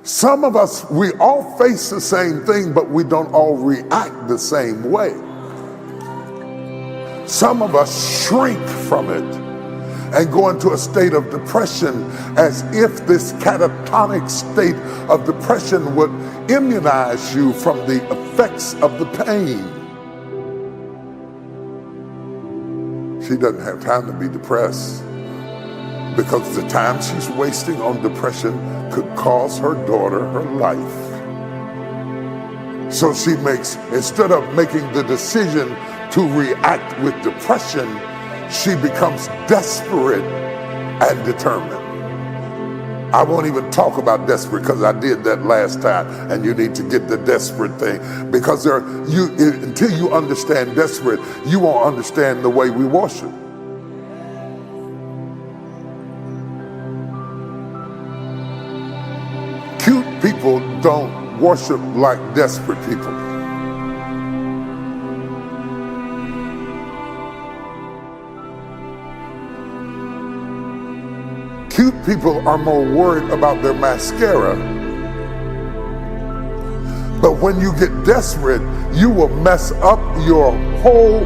Some of us, we all face the same thing, but we don't all react the same way. Some of us shrink from it and go into a state of depression as if this catatonic state of depression would immunize you from the effects of the pain. She doesn't have time to be depressed because the time she's wasting on depression could cost her daughter her life. So she makes, instead of making the decision to react with depression, she becomes desperate and determined. I won't even talk about desperate because I did that last time, and you need to get the desperate thing, because until you understand desperate, you won't understand the way we worship. Cute people don't worship like desperate people. Cute people are more worried about their mascara. But when you get desperate, you will mess up your whole.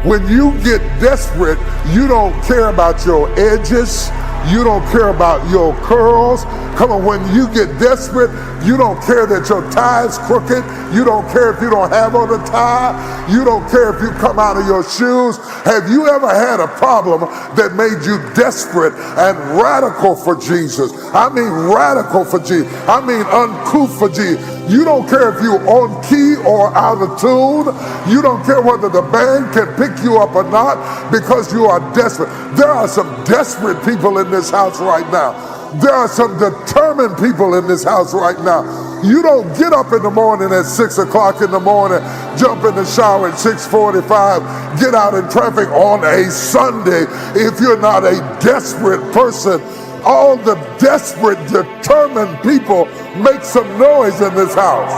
When you get desperate, you don't care about your edges. You don't care about your curls. Come on, when you get desperate, you don't care that your tie is crooked. You don't care if you don't have on a tie. You don't care if you come out of your shoes. Have you ever had a problem that made you desperate and radical for Jesus? I mean radical for Jesus. I mean uncouth for Jesus. You don't care if you're on key or out of tune. You don't care whether the band can pick you up or not, because you are desperate. There are some desperate people in this house right now. There are some determined people in this house right now. You don't get up in the morning at 6 o'clock in the morning, jump in the shower at 6:45, get out in traffic on a Sunday if you're not a desperate person. All the desperate, determined people make some noise in this house.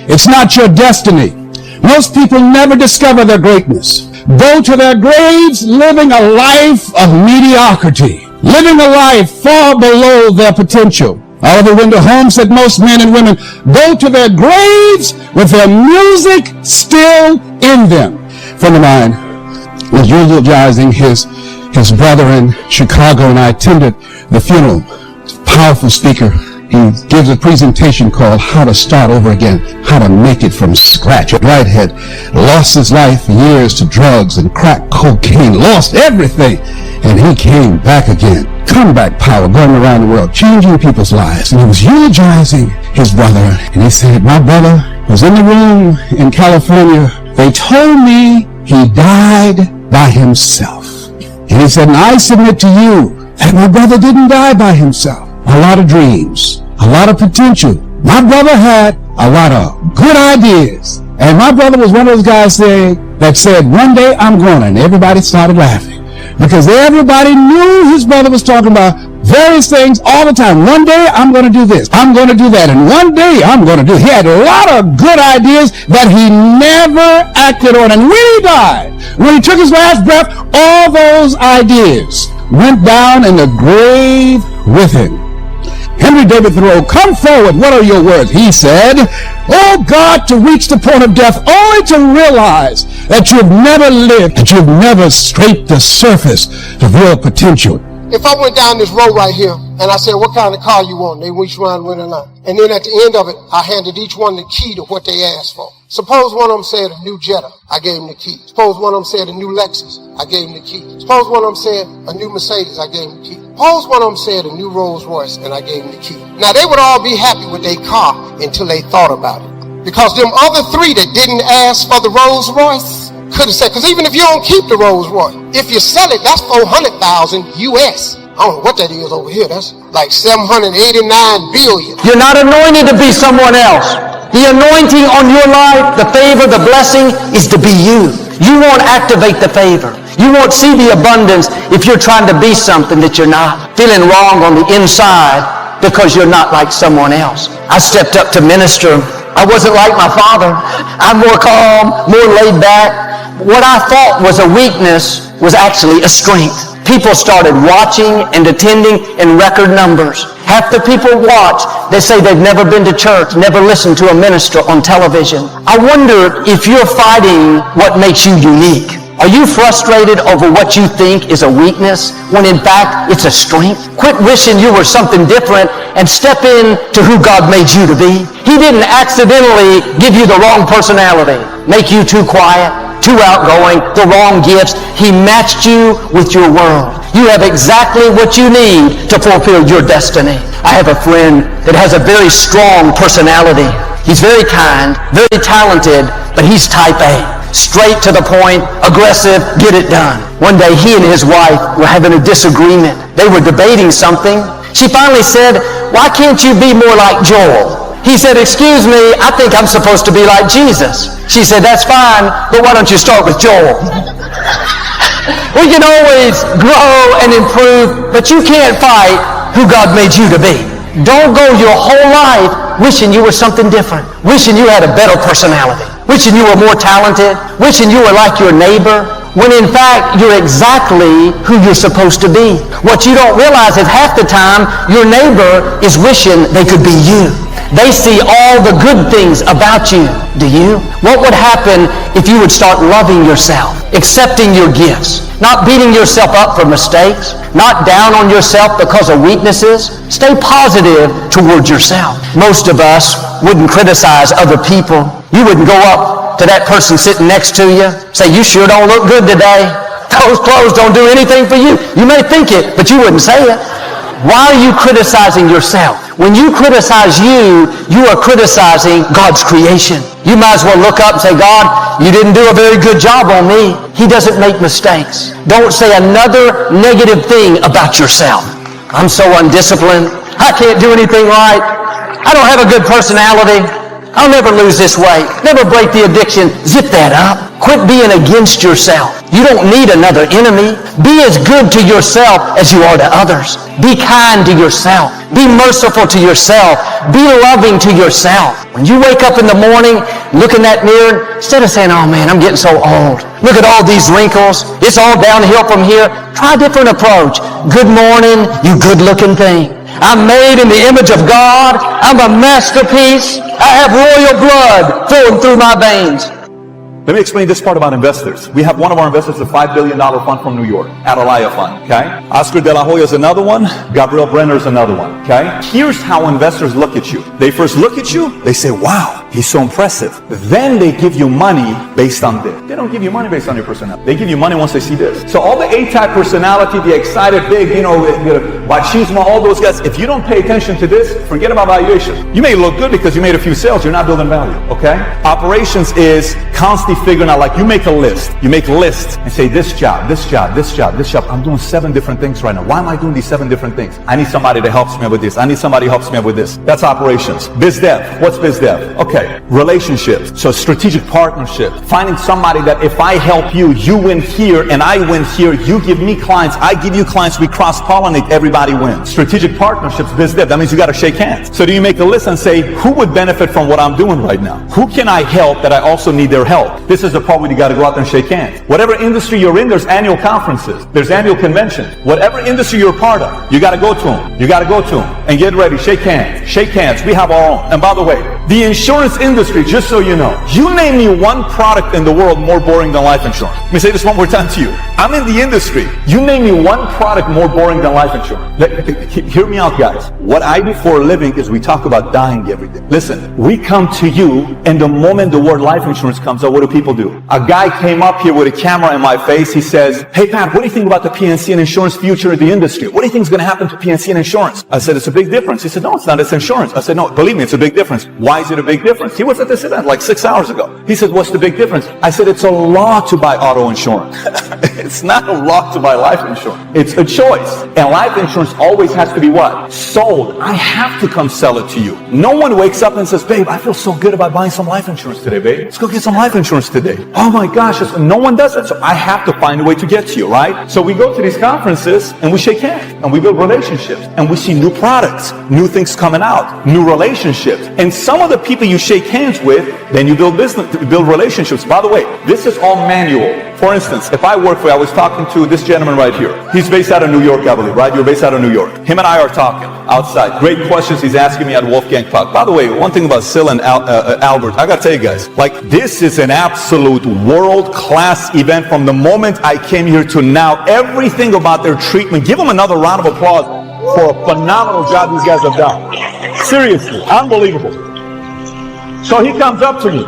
It's not your destiny. Most people never discover their greatness. Go to their graves living a life of mediocrity, living a life far below their potential. Oliver Wendell Holmes said most men and women go to their graves with their music still in them. A friend of mine was eulogizing his brother in Chicago, and I attended the funeral. Powerful speaker. He gives a presentation called How to Start Over Again, how to make it from scratch. Wright had lost his life for years to drugs and crack cocaine, lost everything, and he came back again. Comeback power going around the world, changing people's lives. And he was eulogizing his brother, and he said, my brother was in the room in California. They told me he died by himself. And he said, and I submit to you that my brother didn't die by himself. A lot of dreams, a lot of potential. My brother had a lot of good ideas. And my brother was one of those guys that said, one day I'm going, and everybody started laughing. Because everybody knew his brother was talking about various things all the time. One day I'm going to do this, I'm going to do that, and one day I'm going to do. He had a lot of good ideas that he never acted on. And when he died, when he took his last breath, all those ideas went down in the grave with him. Henry David Thoreau, come forward, what are your words? He said, oh God, to reach the point of death only to realize that you've never lived, that you've never scraped the surface of your potential. If I went down this road right here and I said, what kind of car you want? They each one went in line. And then at the end of it, I handed each one the key to what they asked for. Suppose one of them said a new Jetta, I gave them the key. Suppose one of them said a new Lexus, I gave them the key. Suppose one of them said a new Mercedes, I gave them the key. Suppose one of them said a new Rolls Royce, and I gave them the key. Now they would all be happy with their car until they thought about it. Because them other three that didn't ask for the Rolls Royce could have said, because even if you don't keep the Rolls Royce, if you sell it, that's $400,000 US. I don't know what that is over here. That's like $789 billion. You're not anointed to be someone else. The anointing on your life, the favor, the blessing is to be you. You won't activate the favor. You won't see the abundance if you're trying to be something that you're not. Feeling wrong on the inside because you're not like someone else. I stepped up to minister. I wasn't like my father. I'm more calm, more laid back. What I thought was a weakness was actually a strength. People started watching and attending in record numbers. Half the people watch, they say they've never been to church, never listened to a minister on television. I wonder if you're fighting what makes you unique. Are you frustrated over what you think is a weakness when in fact it's a strength? Quit wishing you were something different and step into who God made you to be. He didn't accidentally give you the wrong personality, make you too quiet, too outgoing, the wrong gifts. He matched you with your world. You have exactly what you need to fulfill your destiny. I have a friend that has a very strong personality. He's very kind, very talented, but he's type A. Straight to the point, aggressive, get it done. One day he and his wife were having a disagreement. They were debating something. She finally said, "Why can't you be more like Joel?" He said, "Excuse me, I think I'm supposed to be like Jesus." She said, "That's fine, but why don't you start with Joel?" We can always grow and improve, but you can't fight who God made you to be. Don't go your whole life wishing you were something different, wishing you had a better personality, wishing you were more talented, wishing you were like your neighbor, when in fact you're exactly who you're supposed to be. What you don't realize is half the time your neighbor is wishing they could be you. They see all the good things about you. Do you? What would happen if you would start loving yourself, accepting your gifts, not beating yourself up for mistakes, not down on yourself because of weaknesses? Stay positive towards yourself. Most of us wouldn't criticize other people. You wouldn't go up to that person sitting next to you, say, "You sure don't look good today. Those clothes don't do anything for you." You may think it, but you wouldn't say it. Why are you criticizing yourself? When you criticize you, you are criticizing God's creation. You might as well look up and say, "God, you didn't do a very good job on me." He doesn't make mistakes. Don't say another negative thing about yourself. "I'm so undisciplined. I can't do anything right. I don't have a good personality. I'll never lose this weight. Never break the addiction." Zip that up. Quit being against yourself. You don't need another enemy. Be as good to yourself as you are to others. Be kind to yourself. Be merciful to yourself. Be loving to yourself. When you wake up in the morning, look in that mirror, instead of saying, "Oh man, I'm getting so old. Look at all these wrinkles. It's all downhill from here." Try a different approach. "Good morning, you good-looking thing. I'm made in the image of God. I'm a masterpiece. I have royal blood flowing through my veins." Let me explain this part about investors. We have one of our investors, a $5 billion fund from New York, Atalaya Fund, okay? Oscar De La Hoya is another one. Gabriel Brenner is another one, okay? Here's how investors look at you. They first look at you, they say, "Wow, he's so impressive." Then they give you money based on this. They don't give you money based on your personality. They give you money once they see this. So all the A-type personality, the excited, big, machismo, all those guys, if you don't pay attention to this, forget about valuation. You may look good because you made a few sales, you're not building value, okay? Operations is constantly figuring out, like you make a list. You make lists and say, this job, this job, this job, this job. I'm doing 7 different things right now. Why am I doing these 7 different things? I need somebody that helps me with this. I need somebody who helps me with this. That's operations. Biz dev. What's biz dev? Okay. Relationships. So strategic partnership. Finding somebody that if I help you, you win here and I win here. You give me clients. I give you clients. We cross-pollinate. Everybody wins. Strategic partnerships. Biz dev. That means you got to shake hands. So do you make a list and say, who would benefit from what I'm doing right now? Who can I help that I also need their help? This is the part where you got to go out there and shake hands. Whatever industry you're in, there's annual conferences. There's annual conventions. Whatever industry you're part of, you got to go to them. You got to go to them and get ready. Shake hands. Shake hands. We have our own. And by the way, the insurance industry, just so you know, you name me one product in the world more boring than life insurance. Let me say this one more time to you. I'm in the industry. You name me one product more boring than life insurance. Hear me out, guys. What I do for a living is we talk about dying every day. Listen, we come to you, and the moment the word life insurance comes out, what do people do? A guy came up here with a camera in my face. He says, "Hey Pat, what do you think about the PNC and insurance future of the industry? What do you think is going to happen to PNC and insurance?" I said, "It's a big difference." He said, "No, it's not. It's insurance." I said, "No, believe me, it's a big difference." "Why is it a big difference?" He was at this event like 6 hours ago. He said, "What's the big difference?" I said, "It's a law to buy auto insurance." It's not a law to buy life insurance. It's a choice. And life insurance always has to be what? Sold. I have to come sell it to you. No one wakes up and says, "Babe, I feel so good about buying some life insurance today, babe. Let's go get some life insurance today." Oh my gosh, no one does it. So I have to find a way to get to you, right? So we go to these conferences and we shake hands and we build relationships and we see new products, new things coming out, new relationships. And some of the people you shake hands with, then you build business, build relationships. By the way, this is all manual. For instance, if I work for you, I was talking to this gentleman right here. He's based out of New York, I believe, right? You're based out of New York. Him and I are talking outside. Great questions he's asking me at Wolfgang Puck. By the way, one thing about Sil and Albert, I gotta tell you guys, like, this is an absolute world-class event from the moment I came here to now. Everything about their treatment, give them another round of applause for a phenomenal job these guys have done. Seriously, unbelievable. So he comes up to me.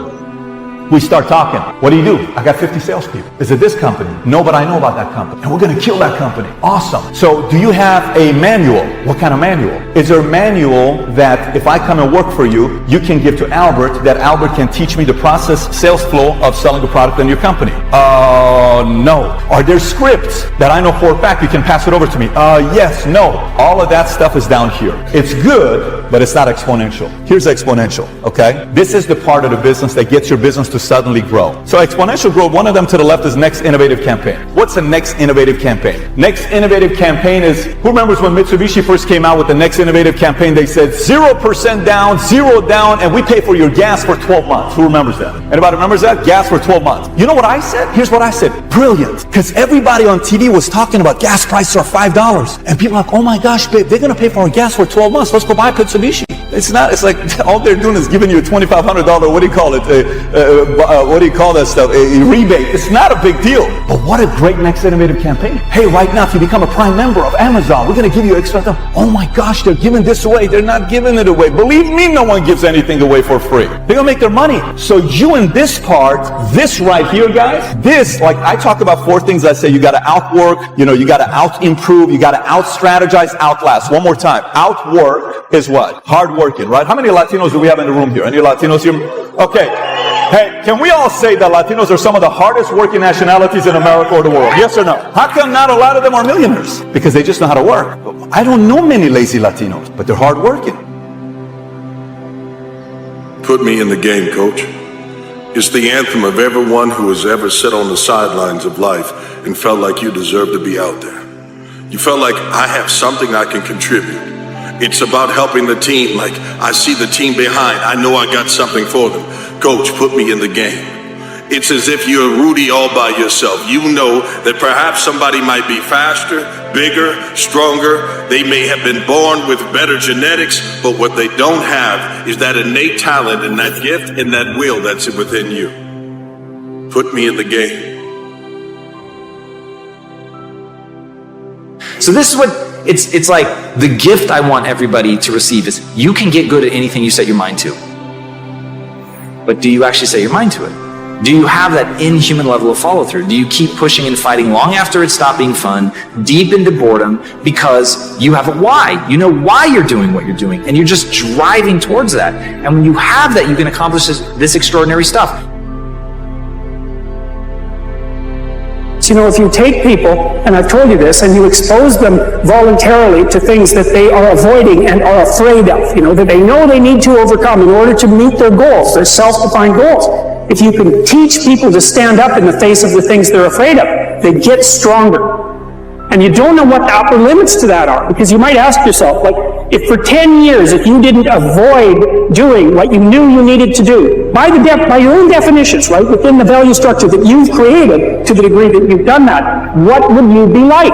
We start talking. What do? I got 50 salespeople. Is it this company? No, but I know about that company. And we're going to kill that company. Awesome. So do you have a manual? What kind of manual? Is there a manual that if I come and work for you, you can give to Albert, that Albert can teach me the process, sales flow of selling a product in your company? No. Are there scripts that I know for a fact you can pass it over to me? Yes, no. All of that stuff is down here. It's good, but it's not exponential. Here's exponential, okay? This is the part of the business that gets your business to suddenly grow. So exponential growth, one of them to the left is next innovative campaign. What's the next innovative campaign? Next innovative campaign is, who remembers when Mitsubishi first came out with the next innovative campaign? They said 0% down, 0 down, and we pay for your gas for 12 months. Who remembers that? Anybody remembers that? Gas for 12 months. You know what I said? Here's what I said. Brilliant. Because everybody on TV was talking about gas prices are $5. And people are like, oh my gosh, babe, they're going to pay for our gas for 12 months. Let's go buy Mitsubishi. It's not, it's like all they're doing is giving you a $2,500, what do you call it? What do you call that stuff? A rebate. It's not a big deal. But what a great next innovative campaign. Hey, right now, if you become a Prime member of Amazon, we're going to give you extra stuff. Oh my gosh, they're giving this away. They're not giving it away. Believe me, no one gives anything away for free. They're going to make their money. So you in this part, this right here, guys, this, like I talk about 4 things I say. You got to outwork, you got to out-improve, you got to out-strategize, outlast. One more time. Outwork is what? Hard working, right? How many Latinos do we have in the room here? Any Latinos here? Okay. Hey, can we all say that Latinos are some of the hardest working nationalities in America or the world? Yes or no? How come not a lot of them are millionaires? Because they just know how to work. I don't know many lazy Latinos, but they're hard working. Put me in the game, coach. It's the anthem of everyone who has ever sat on the sidelines of life and felt like you deserve to be out there. You felt like I have something I can contribute. It's about helping the team, like I see the team behind. I know I got something for them. Coach, put me in the game. It's as if you're Rudy all by yourself. You know that perhaps somebody might be faster, bigger, stronger. They may have been born with better genetics, but what they don't have is that innate talent and that gift and that will that's within you. Put me in the game. So this is what it's like. The gift I want everybody to receive is you can get good at anything you set your mind to. But do you actually set your mind to it? Do you have that inhuman level of follow through? Do you keep pushing and fighting long after it stopped being fun, deep into boredom, because you have a why? You know why you're doing what you're doing, and you're just driving towards that. And when you have that, you can accomplish this extraordinary stuff. So, if you take people, and I've told you this, and you expose them voluntarily to things that they are avoiding and are afraid of, that they know they need to overcome in order to meet their goals, their self-defined goals. If you can teach people to stand up in the face of the things they're afraid of, they get stronger. And you don't know what the upper limits to that are, because you might ask yourself, if for 10 years, if you didn't avoid doing what you knew you needed to do, by your own definitions, right, within the value structure that you've created, to the degree that you've done that, what would you be like?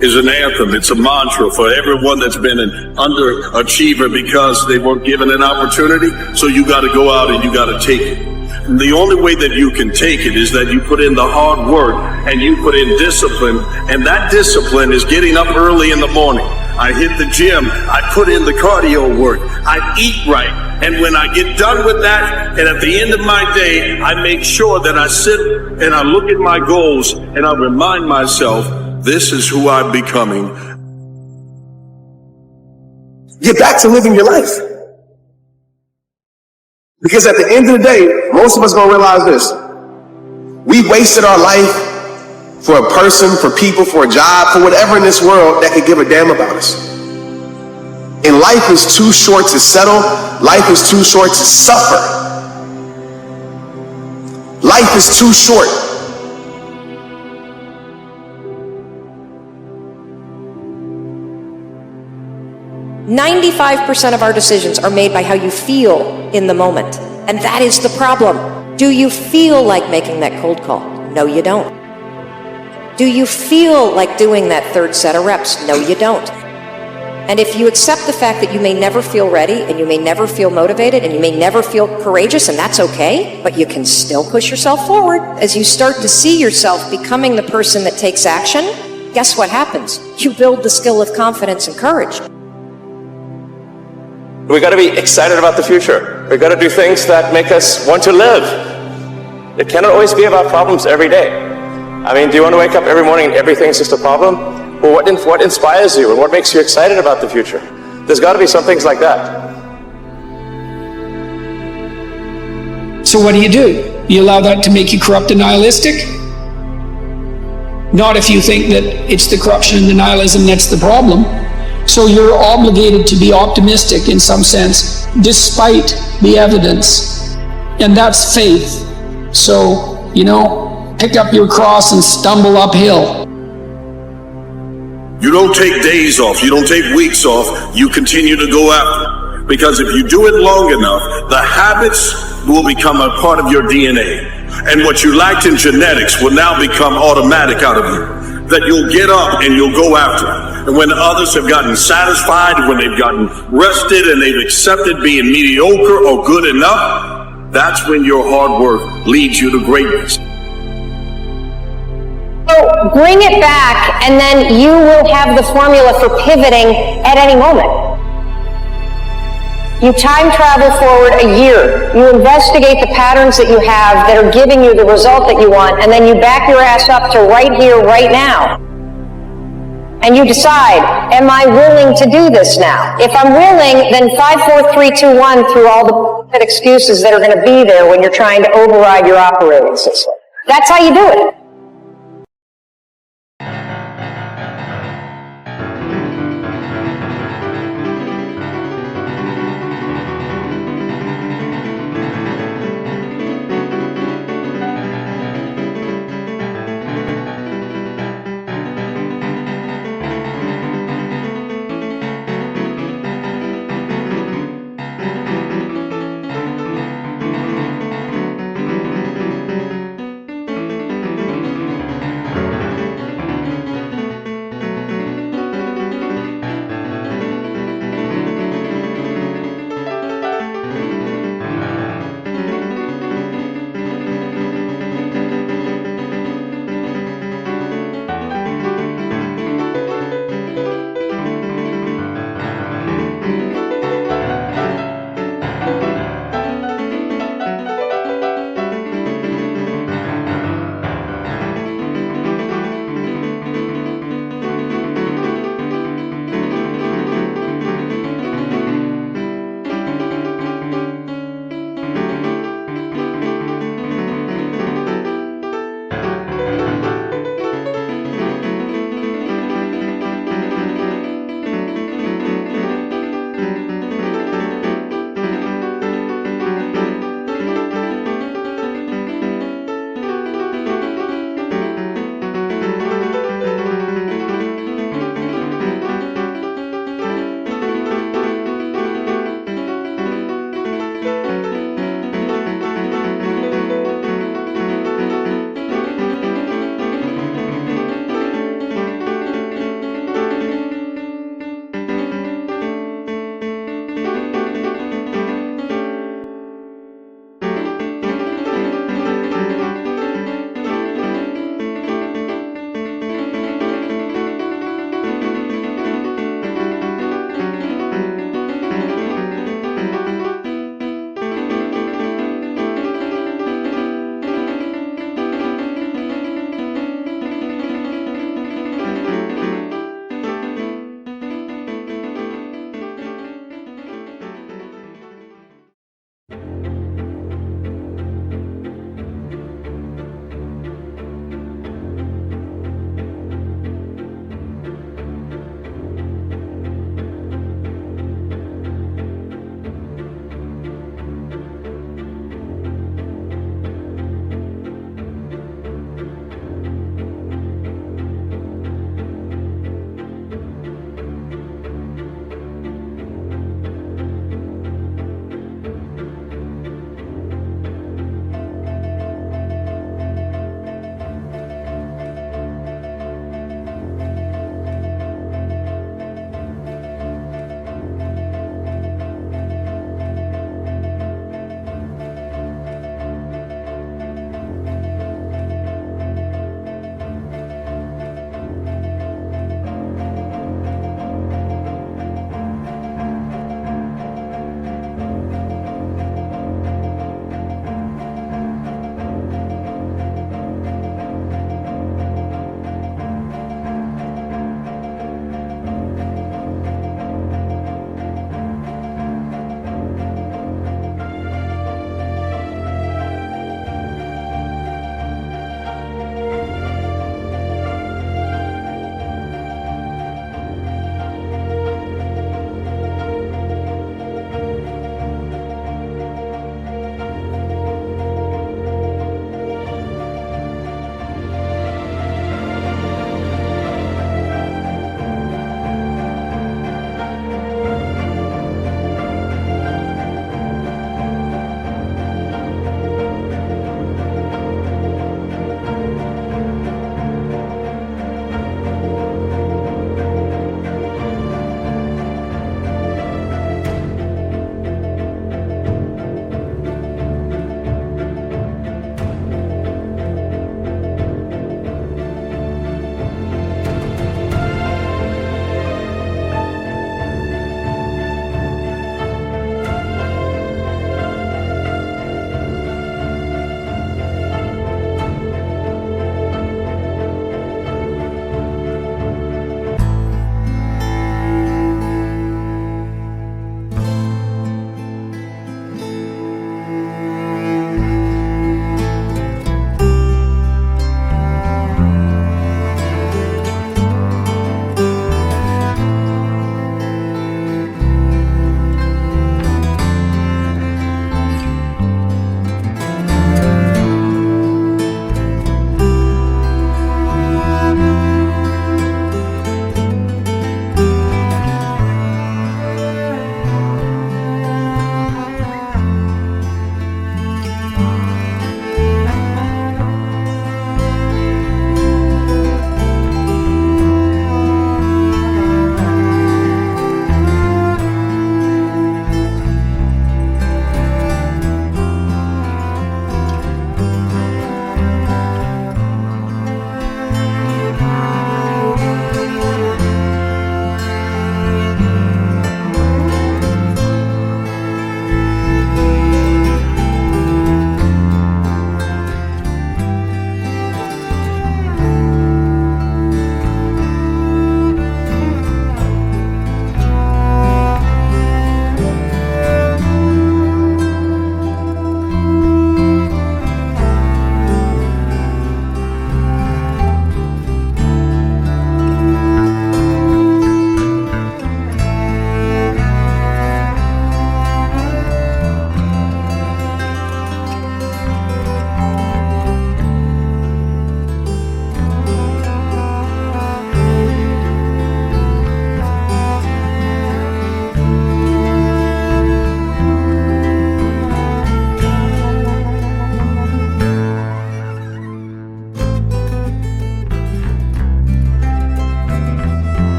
Is an anthem. It's a mantra for everyone that's been an underachiever because they weren't given an opportunity. So you got to go out and you got to take it. And the only way that you can take it is that you put in the hard work and you put in discipline. And that discipline is getting up early in the morning. I hit the gym. I put in the cardio work. I eat right. And when I get done with that, and at the end of my day, I make sure that I sit and I look at my goals and I remind myself, this is who I'm becoming. Get back to living your life. Because at the end of the day, most of us gonna realize this. We wasted our life for a person, for people, for a job, for whatever in this world that could give a damn about us. And life is too short to settle. Life is too short to suffer. Life is too short. "95% of our decisions are made by how you feel in the moment. And that is the problem. Do you feel like making that cold call? No, you don't. Do you feel like doing that third set of reps? No, you don't. And if you accept the fact that you may never feel ready, and you may never feel motivated, and you may never feel courageous, and that's okay, but you can still push yourself forward. As you start to see yourself becoming the person that takes action, guess what happens? You build the skill of confidence and courage. We got to be excited about the future. We got to do things that make us want to live. It cannot always be about problems every day. I mean, do you want to wake up every morning and everything's just a problem? Well, what inspires you and what makes you excited about the future? There's got to be some things like that. So what do? You allow that to make you corrupt and nihilistic? Not if you think that it's the corruption and the nihilism that's the problem. So you're obligated to be optimistic in some sense, despite the evidence. And that's faith. So, pick up your cross and stumble uphill. You don't take days off. You don't take weeks off. You continue to go after it. Because if you do it long enough, the habits will become a part of your DNA. And what you lacked in genetics will now become automatic out of you. That you'll get up and you'll go after it. And when others have gotten satisfied, when they've gotten rested and they've accepted being mediocre or good enough, that's when your hard work leads you to greatness. So bring it back, and then you will have the formula for pivoting at any moment. You time travel forward a year. You investigate the patterns that you have that are giving you the result that you want, and then you back your ass up to right here, right now. And you decide, am I willing to do this now? If I'm willing, then 5, 4, 3, 2, 1 through all the excuses that are going to be there when you're trying to override your operating system. That's how you do it.